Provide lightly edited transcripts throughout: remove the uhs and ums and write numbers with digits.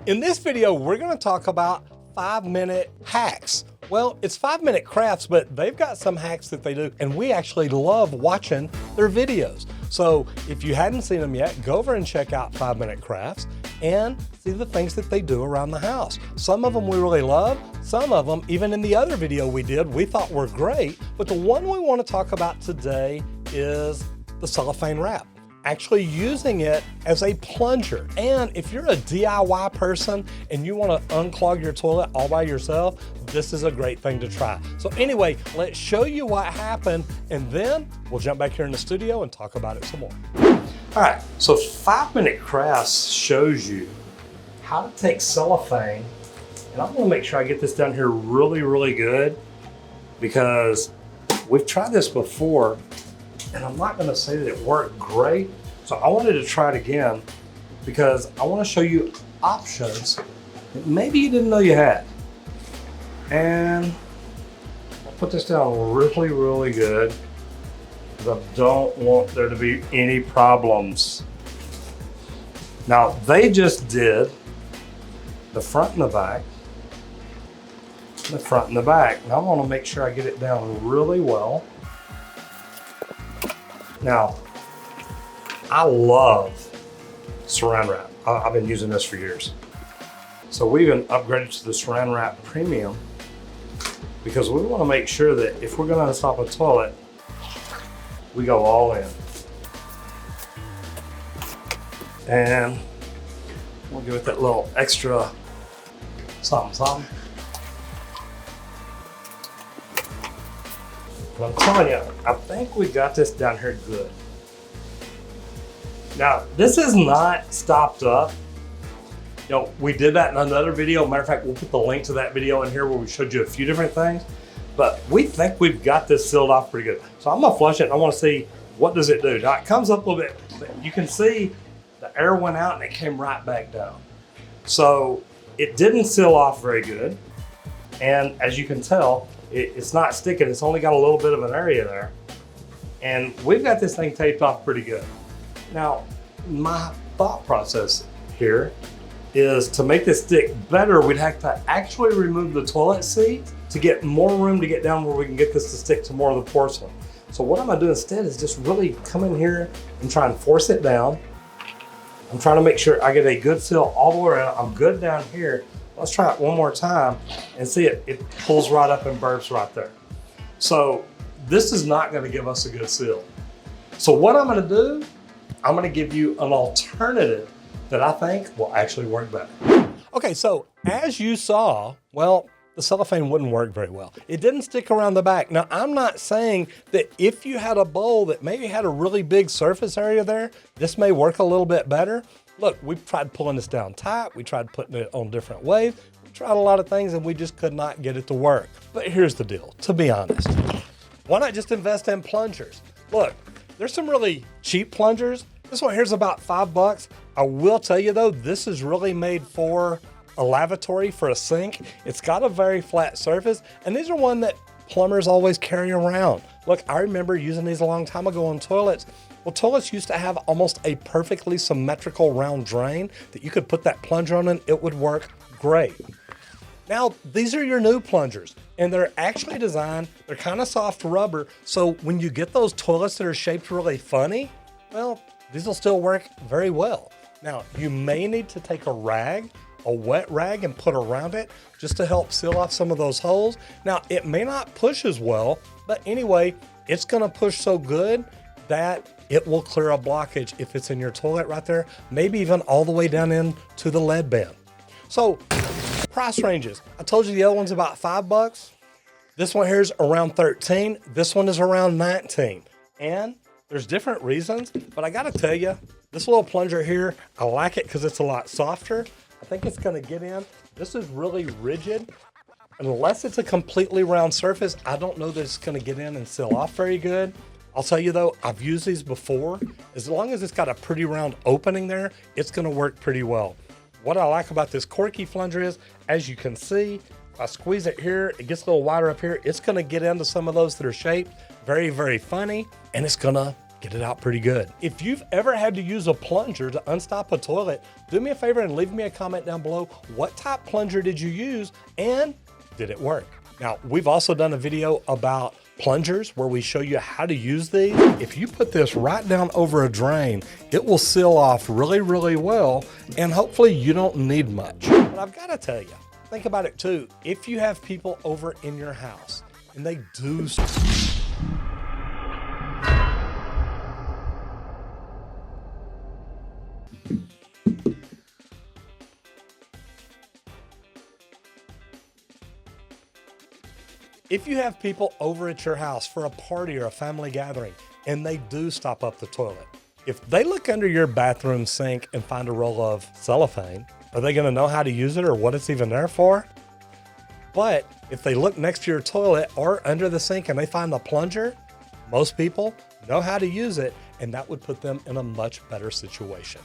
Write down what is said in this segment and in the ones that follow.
In this video, we're gonna talk about 5-minute hacks. Well, it's 5-minute crafts, but they've got some hacks that they do, and we actually love watching their videos. So if you hadn't seen them yet, go over and check out 5-minute crafts and see the things that they do around the house. Some of them we really love, some of them, even in the other video we did, we thought were great, but the one we wanna talk about today is the cellophane wrap. Actually using it as a plunger. And if you're a DIY person and you want to unclog your toilet all by yourself, this is a great thing to try. So anyway, let's show you what happened and then we'll jump back here in the studio and talk about it some more. All right, so 5-minute crafts shows you how to take cellophane, and I'm gonna make sure I get this down here really, really good because we've tried this before and I'm not gonna say that it worked great. So I wanted to try it again because I wanna show you options that maybe you didn't know you had. And I'll put this down really, really good because I don't want there to be any problems. Now they just did the front and the back, the front and the back. Now I wanna make sure I get it down really well. Now, I love Saran Wrap. I've been using this for years. So we even upgraded to the Saran Wrap Premium because we want to make sure that if we're going to install a toilet, we go all in. And we'll give it that little extra something. But I'm telling you, I think we got this down here good. Now, this is not stopped up. You know, we did that in another video. Matter of fact, we'll put the link to that video in here where we showed you a few different things. But we think we've got this sealed off pretty good. So I'm gonna flush it and I wanna see what does it do. Now it comes up a little bit, but you can see the air went out and it came right back down. So it didn't seal off very good. And as you can tell, it's not sticking. It's only got a little bit of an area there. And we've got this thing taped off pretty good. Now, my thought process here is to make this stick better, we'd have to actually remove the toilet seat to get more room to get down where we can get this to stick to more of the porcelain. So what I'm gonna do instead is just really come in here and try and force it down. I'm trying to make sure I get a good seal all the way around. I'm good down here. Let's try it one more time and see it pulls right up and burps right there. So this is not gonna give us a good seal. So what I'm gonna do, I'm gonna give you an alternative that I think will actually work better. Okay, so as you saw, well, the cellophane wouldn't work very well. It didn't stick around the back. Now, I'm not saying that if you had a bowl that maybe had a really big surface area there, this may work a little bit better. Look, we've tried pulling this down tight. We tried putting it on different ways. We tried a lot of things and we just could not get it to work. But here's the deal, to be honest. Why not just invest in plungers? Look, there's some really cheap plungers. This one here's about $5. I will tell you though, this is really made for a lavatory, for a sink. It's got a very flat surface, and these are one that plumbers always carry around. Look, I remember using these a long time ago on toilets. Well, toilets used to have almost a perfectly symmetrical round drain that you could put that plunger on and it would work great. Now, these are your new plungers, and they're actually designed, they're kind of soft rubber, so when you get those toilets that are shaped really funny, well, these will still work very well. Now, you may need to take a rag, a wet rag, and put around it just to help seal off some of those holes. Now, it may not push as well, but anyway, it's gonna push so good that it will clear a blockage if it's in your toilet right there, maybe even all the way down into the lead bin. So, price ranges. I told you the other one's about $5. This one here is around 13. This one is around 19. And there's different reasons, but I gotta tell you, this little plunger here, I like it because it's a lot softer. I think it's gonna get in. This is really rigid. Unless it's a completely round surface, I don't know that it's gonna get in and seal off very good. I'll tell you though, I've used these before. As long as it's got a pretty round opening there, it's gonna work pretty well. What I like about this corky plunger is, as you can see, if I squeeze it here, it gets a little wider up here. It's gonna get into some of those that are shaped very, very funny, and it's gonna get it out pretty good. If you've ever had to use a plunger to unstop a toilet, do me a favor and leave me a comment down below. What type plunger did you use and did it work? Now, we've also done a video about plungers where we show you how to use these. If you put this right down over a drain, it will seal off really, really well, and hopefully you don't need much. But I've got to tell you, think about it too. If you have people over in your house and they do If you have people over at your house for a party or a family gathering and they do stop up the toilet, if they look under your bathroom sink and find a roll of cellophane, are they going to know how to use it or what it's even there for? But if they look next to your toilet or under the sink and they find the plunger, most people know how to use it, and that would put them in a much better situation.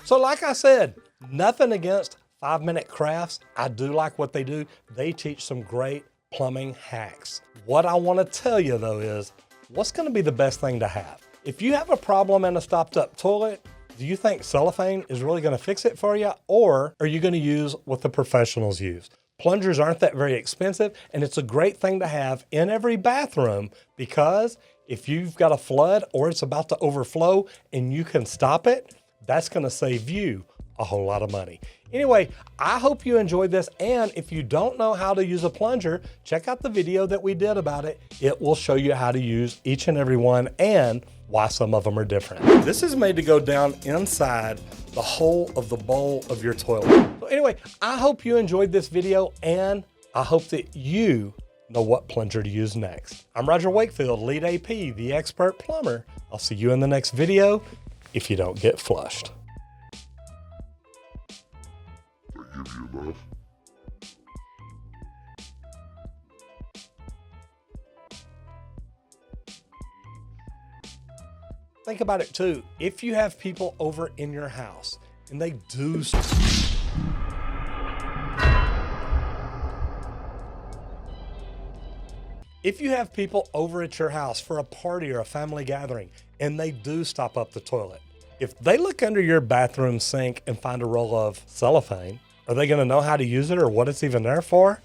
So like I said, nothing against 5-Minute Crafts. I do like what they do. They teach some great plumbing hacks. What I want to tell you though is, what's going to be the best thing to have? If you have a problem in a stopped up toilet, do you think cellophane is really going to fix it for you? Or are you going to use what the professionals use? Plungers aren't that very expensive, and it's a great thing to have in every bathroom, because if you've got a flood or it's about to overflow and you can stop it, that's going to save you a whole lot of money. Anyway, I hope you enjoyed this, and if you don't know how to use a plunger, check out the video that we did about it. It will show you how to use each and every one and why some of them are different. This is made to go down inside the hole of the bowl of your toilet. So anyway, I hope you enjoyed this video, and I hope that you know what plunger to use next. I'm Roger Wakefield, Lead AP, the expert plumber. I'll see you in the next video if you don't get flushed. Give you enough. Think about it too. If you have people over in your house and they do If you have people over at your house for a party or a family gathering and they do stop up the toilet, if they look under your bathroom sink and find a roll of cellophane, are they going to know how to use it or what it's even there for?